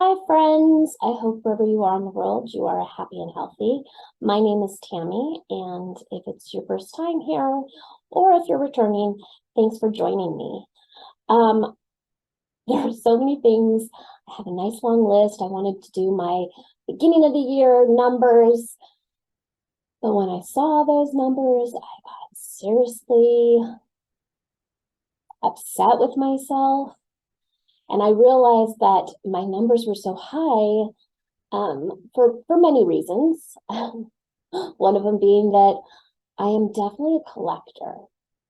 Hi, friends. I hope wherever you are in the world, you are happy and healthy. My name is Tami, and if it's your first time here, or if you're returning, thanks for joining me. There are so many things. I have a nice long list. I wanted to do my beginning of the year numbers, but when I saw those numbers, I got seriously upset with myself. And I realized that my numbers were so high for many reasons. One of them being that I am definitely a collector.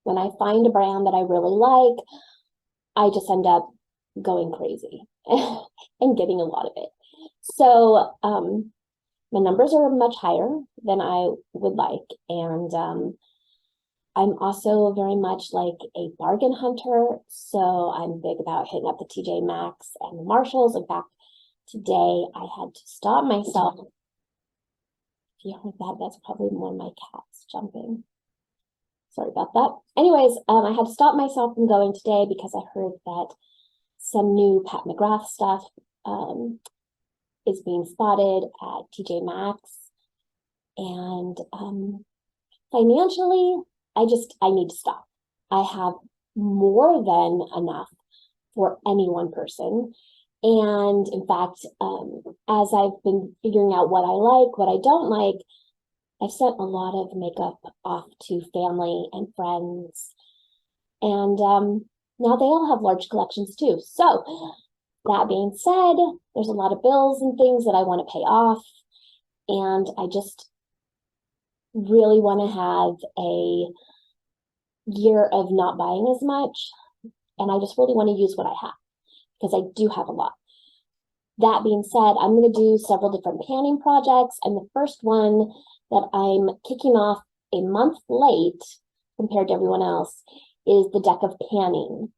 When I find a brand that I really like, I just end up going crazy and getting a lot of it. So my numbers are much higher than I would like. And I'm also very much like a bargain hunter. So I'm big about hitting up the TJ Maxx and the Marshalls. In fact, today I had to stop myself. If you heard that, that's probably one of my cats jumping. Sorry about that. Anyways, I had to stop myself from going today because I heard that some new Pat McGrath stuff is being spotted at TJ Maxx. And financially, I need to stop. I have more than enough for any one person. And in fact, as I've been figuring out what I like, what I don't like, I've sent a lot of makeup off to family and friends. And now they all have large collections too. So that being said, there's a lot of bills and things that I want to pay off. And I just really want to have a year of not buying as much. And I just really want to use what I have because I do have a lot. That being said, I'm going to do several different panning projects. And the first one that I'm kicking off a month late compared to everyone else is the deck of panning.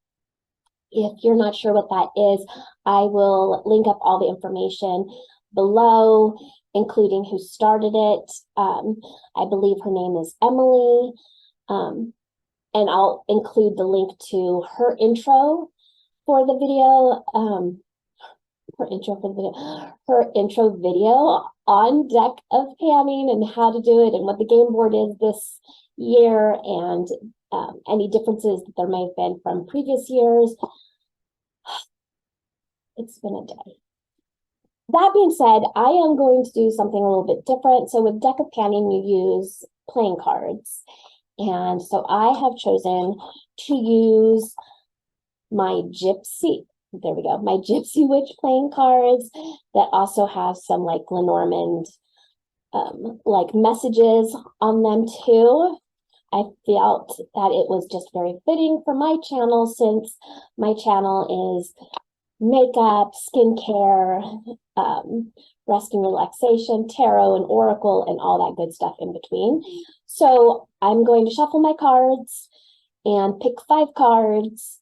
If you're not sure what that is, I will link up all the information below, including who started it. I believe her name is Emily. And I'll include the link to her intro for the video. Her intro video on deck of panning and how to do it and what the game board is this year and any differences that there may have been from previous years. It's been a day. That being said, I am going to do something a little bit different. So with deck of panning, you use playing cards. And so I have chosen to use my Gypsy. There we go. My Gypsy Witch playing cards that also have some like Lenormand like messages on them too. I felt that it was just very fitting for my channel since my channel is makeup, skincare, rest and relaxation, tarot and oracle, and all that good stuff in between. So I'm going to shuffle my cards and pick 5 cards.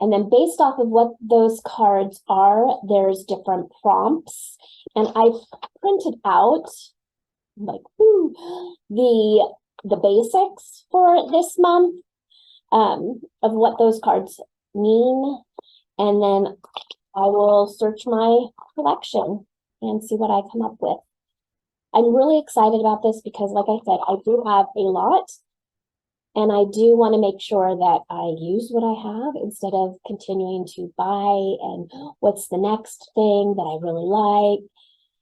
And then based off of what those cards are, there's different prompts. And I've printed out like the basics for this month of what those cards mean. And then I will search my collection and see what I come up with. I'm really excited about this because, like I said, I do have a lot. And I do want to make sure that I use what I have instead of continuing to buy and what's the next thing that I really like.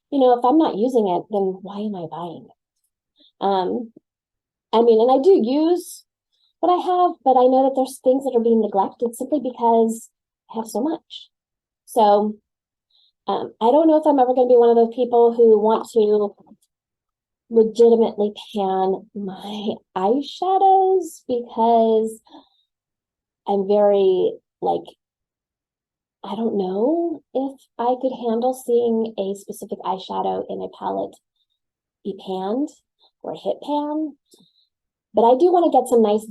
You know, if I'm not using it, then why am I buying it? I mean, and I do use what I have, but I know that there's things that are being neglected simply because I have so much. So I don't know if I'm ever going to be one of those people who want to legitimately pan my eyeshadows because I'm very like, I don't know if I could handle seeing a specific eyeshadow in a palette be panned or hit pan, but I do want to get some nice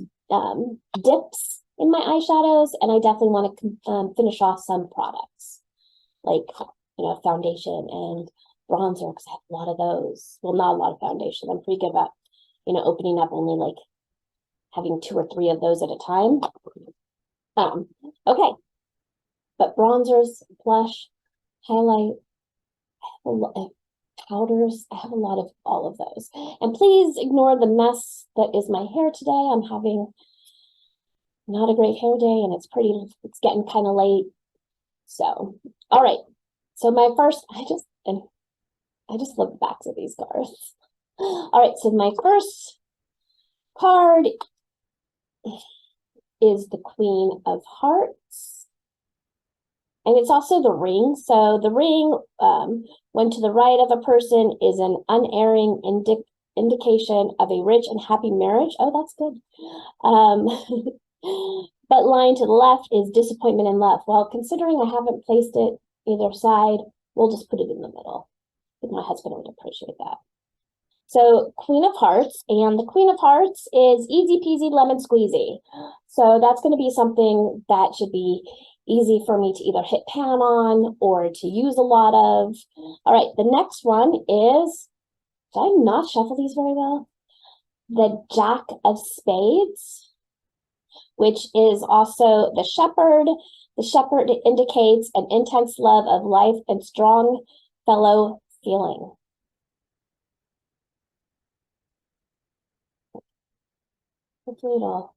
dips in my eyeshadows, and I definitely want to finish off some products like, you know, foundation and bronzer because I have a lot of those. Well, not a lot of foundation. I'm pretty good about, you know, opening up only like having 2 or 3 of those at a time. Okay. But bronzers, blush, highlight, powders. I have a lot of all of those. And please ignore the mess that is my hair today. I'm having not a great hair day, and it's getting kind of late. So, all right. So my first, I just love the backs of these cards. All right, so my first card is the Queen of Hearts. And it's also the ring. So the ring, when to the right of a person, is an unerring indication of a rich and happy marriage. Oh, that's good. But lying to the left is disappointment in love. Well, considering I haven't placed it either side, we'll just put it in the middle. I think my husband would appreciate that. So Queen of Hearts, and the Queen of Hearts is easy peasy lemon squeezy. So that's going to be something that should be easy for me to either hit pan on or to use a lot of. All right, the next one is, did I not shuffle these very well? The Jack of Spades, which is also the Shepherd. The Shepherd indicates an intense love of life and strong fellow feeling. Hopefully it'll,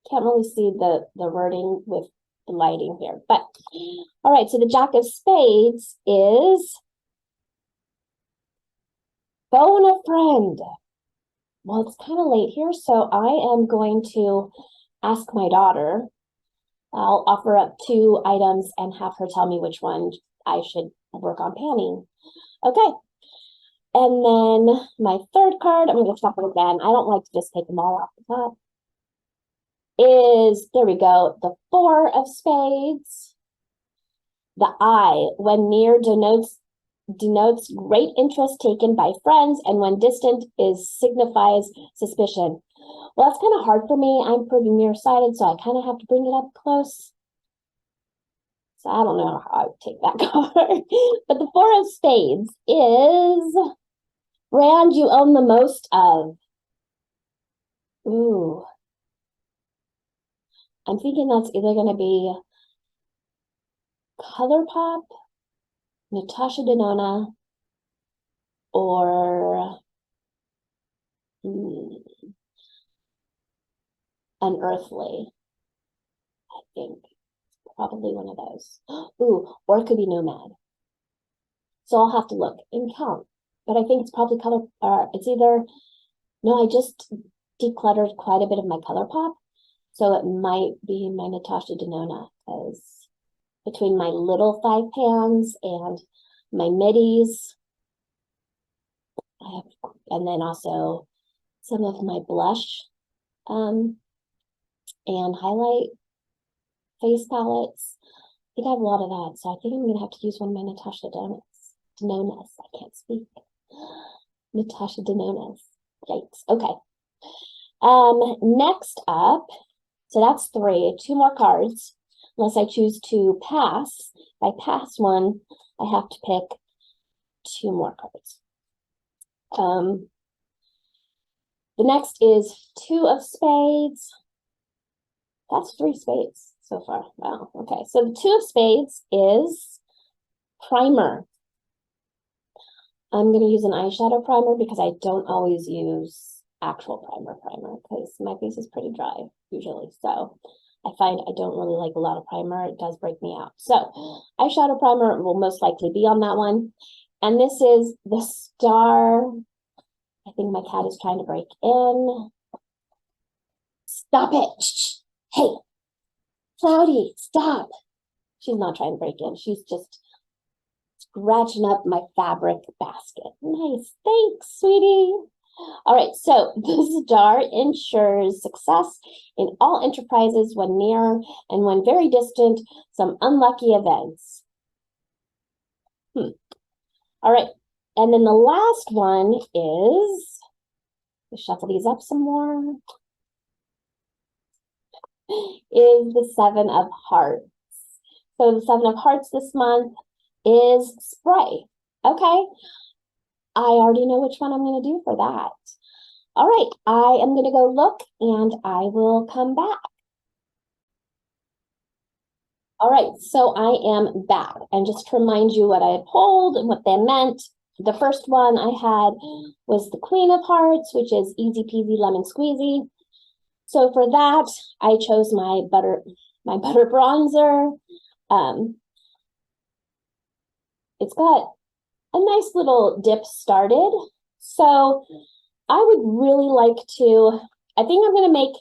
can't really see the wording with the lighting here, but all right, so the Jack of Spades is phone a friend. Well, it's kind of late here, so I am going to ask my daughter. I'll offer up 2 items and have her tell me which one I should work on panning. Okay. And then my third card, I'm going to shuffle again. I don't like to just take them all off the top. Is, there we go, the 4 of Spades. The eye, when near, denotes great interest taken by friends, and when distant signifies suspicion. Well, it's kind of hard for me. I'm pretty nearsighted, so I kind of have to bring it up close. So I don't know how I would take that card. But the 4 of Spades is brand you own the most of. Ooh. I'm thinking that's either going to be Colourpop, Natasha Denona, or Unearthly. I think probably one of those. Ooh, or it could be Nomad. So I'll have to look and count. But I think it's probably it's either, no, I just decluttered quite a bit of my Colourpop. So it might be my Natasha Denona, because between my little 5 pans and my middies, and then also some of my blush and highlight face palettes. I think I have a lot of that, so I think I'm going to have to use one of my Natasha Denonas. I can't speak. Natasha Denonas. Yikes. Okay. Next up, so that's 3. 2 more cards, unless I choose to pass. If I pass one, I have to pick 2 more cards. The next is 2 of Spades. That's 3 spades so far. Wow. Okay. So the 2 of Spades is primer. I'm going to use an eyeshadow primer because I don't always use actual primer because my face is pretty dry usually. So I find I don't really like a lot of primer. It does break me out. So eyeshadow primer will most likely be on that one. And this is the Star. I think my cat is trying to break in. Stop it. Shh. Hey, Cloudy, stop. She's not trying to break in. She's just scratching up my fabric basket. Nice. Thanks, sweetie. All right, so this jar ensures success in all enterprises when near and when very distant, some unlucky events. All right, and then the last one is, let's shuffle these up some more, is the 7 of Hearts. So the 7 of Hearts this month is spray. Okay, I already know which one I'm going to do for that. All right, I am going to go look and I will come back. All right, so I am back. And just to remind you what I had pulled and what they meant, the first one I had was the Queen of Hearts, which is easy peasy lemon squeezy. So for that, I chose my butter bronzer. It's got a nice little dip started. So I would really like to, I think I'm going to make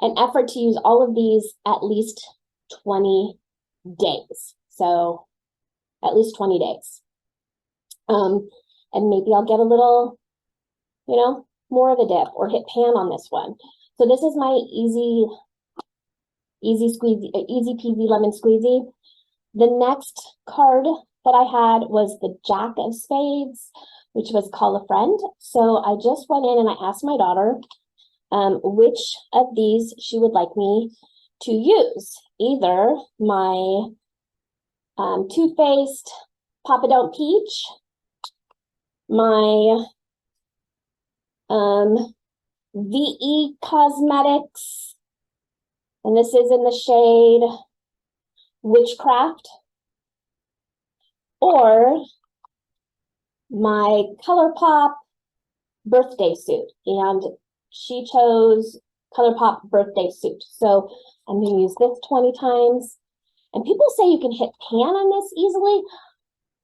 an effort to use all of these at least 20 days. So at least 20 days. And maybe I'll get a little, more of a dip or hit pan on this one. So this is my easy squeezy, easy peasy lemon squeezy. The next card that I had was the Jack of Spades, which was Call a Friend. So I just went in and I asked my daughter which of these she would like me to use. Either my Too Faced Papa Don't Peach, my VE Cosmetics, and this is in the shade Witchcraft, or my Colourpop birthday suit. And she chose Colourpop birthday suit. So I'm going to use this 20 times. And people say you can hit pan on this easily.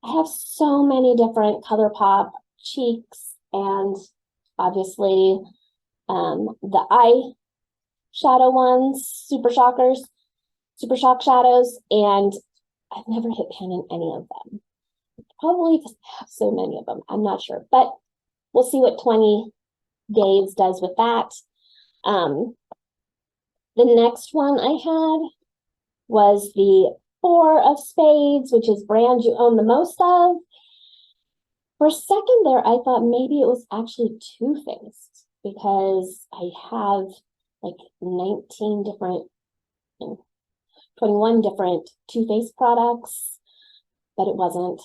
I have so many different Colourpop cheeks and obviously the eyeshadow ones, Super Shock shadows, and I've never hit pan in any of them. Probably because I have so many of them. I'm not sure, but we'll see what 20 days does with that. The next one I had was the Four of Spades, which is brand you own the most of. For a second there, I thought maybe it was actually Too Faced because I have like 19 different, 21 different Too Faced products, but it wasn't.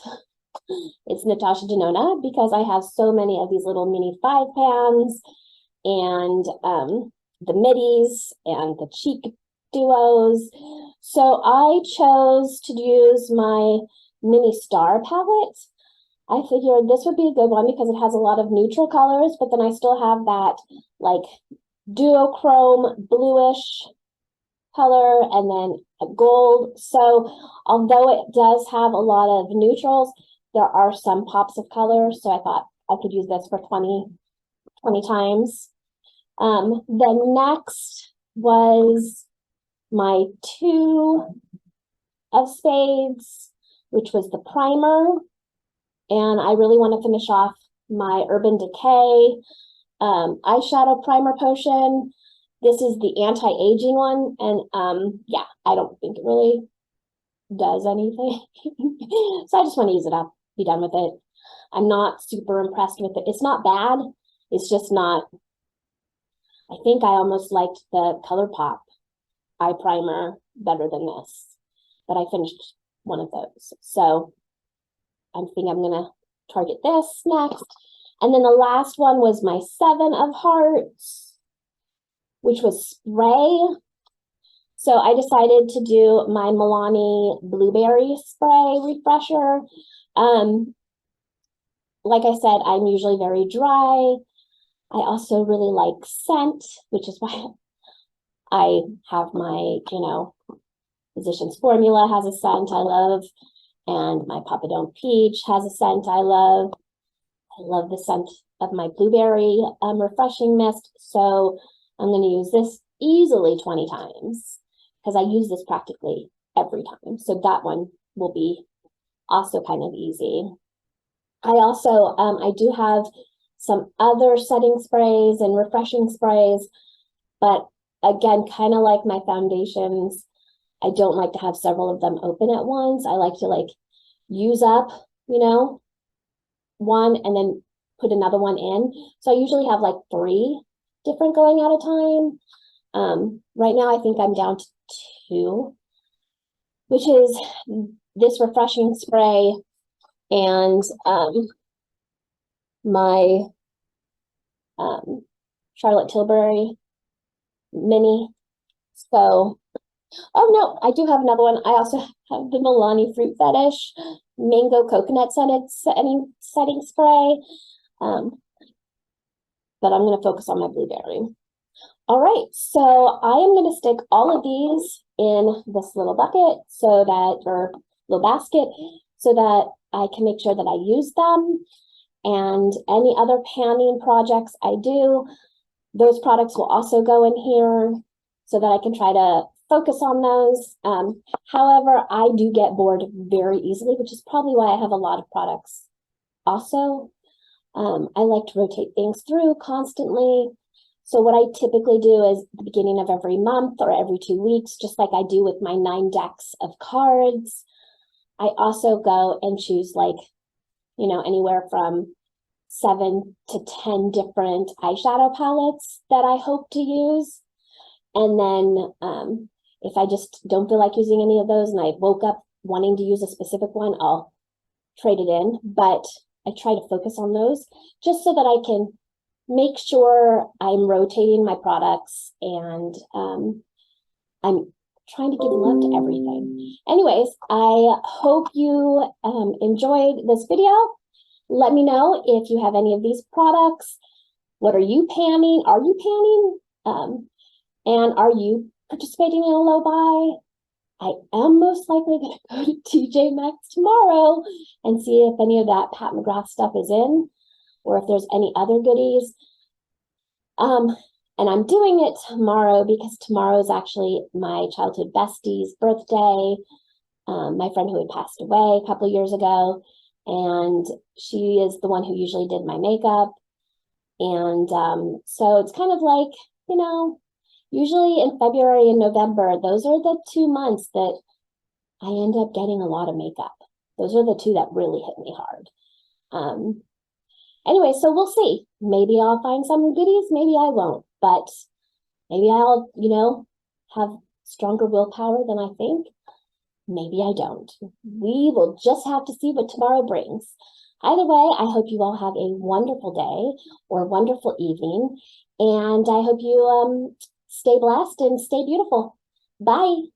It's Natasha Denona because I have so many of these little mini 5 pans and the middies and the cheek duos. So I chose to use my mini star palette. I figured this would be a good one because it has a lot of neutral colors, but then I still have that like duochrome bluish color and then a gold. So although it does have a lot of neutrals, there are some pops of color. So I thought I could use this for 20 times. Then next was my Two of Spades, which was the primer. And I really want to finish off my Urban Decay eyeshadow primer potion. This is the anti-aging one. And yeah, I don't think it really does anything. So I just want to use it up, be done with it. I'm not super impressed with it. It's not bad. It's just not, I think I almost liked the Colourpop eye primer better than this, but I finished one of those. So I think I'm going to target this next. And then the last one was my Seven of Hearts, which was spray. So I decided to do my Milani Blueberry Spray Refresher. Like I said, I'm usually very dry. I also really like scent, which is why I have my, Physicians Formula has a scent I love, and my Papa Don't Peach has a scent I love. I love the scent of my blueberry refreshing mist. So I'm going to use this easily 20 times because I use this practically every time. So that one will be also kind of easy. I also, I do have some other setting sprays and refreshing sprays, but again, kind of like my foundations, I don't like to have several of them open at once. I like to use up, one and then put another one in. So I usually have 3 different going at a time. Right now, I think I'm down to 2, which is this refreshing spray and my Charlotte Tilbury mini. So Oh no, I do have another one. I also have the Milani Fruit Fetish Mango Coconut setting spray. Um, but I'm going to focus on my blueberry. All right, so I am going to stick all of these in this little bucket so that, or little basket, so that I can make sure that I use them. And any other panning projects I do, those products will also go in here so that I can try to focus on those. However, I do get bored very easily, which is probably why I have a lot of products also. I like to rotate things through constantly. So what I typically do is the beginning of every month or every 2 weeks, just like I do with my 9 decks of cards, I also go and choose like, you know, anywhere from 7 to 10 different eyeshadow palettes that I hope to use. And then if I just don't feel like using any of those and I woke up wanting to use a specific one, I'll trade it in. But I try to focus on those just so that I can make sure I'm rotating my products and I'm trying to give love to everything. Anyways, I hope you enjoyed this video. Let me know if you have any of these products. What are you panning? Are you panning? And are you participating in a low buy? I am most likely going to go to TJ Maxx tomorrow and see if any of that Pat McGrath stuff is in, or if there's any other goodies. And I'm doing it tomorrow because tomorrow is actually my childhood bestie's birthday. My friend who had passed away a couple of years ago, and she is the one who usually did my makeup. And so it's kind of like, you know, usually in February and November, those are the 2 months that I end up getting a lot of makeup. Those are the 2 that really hit me hard. Anyway, so we'll see. Maybe I'll find some goodies, maybe I won't, but maybe I'll, you know, have stronger willpower than I think. Maybe I don't. We will just have to see what tomorrow brings. Either way, I hope you all have a wonderful day or wonderful evening, and I hope you stay blessed and stay beautiful. Bye.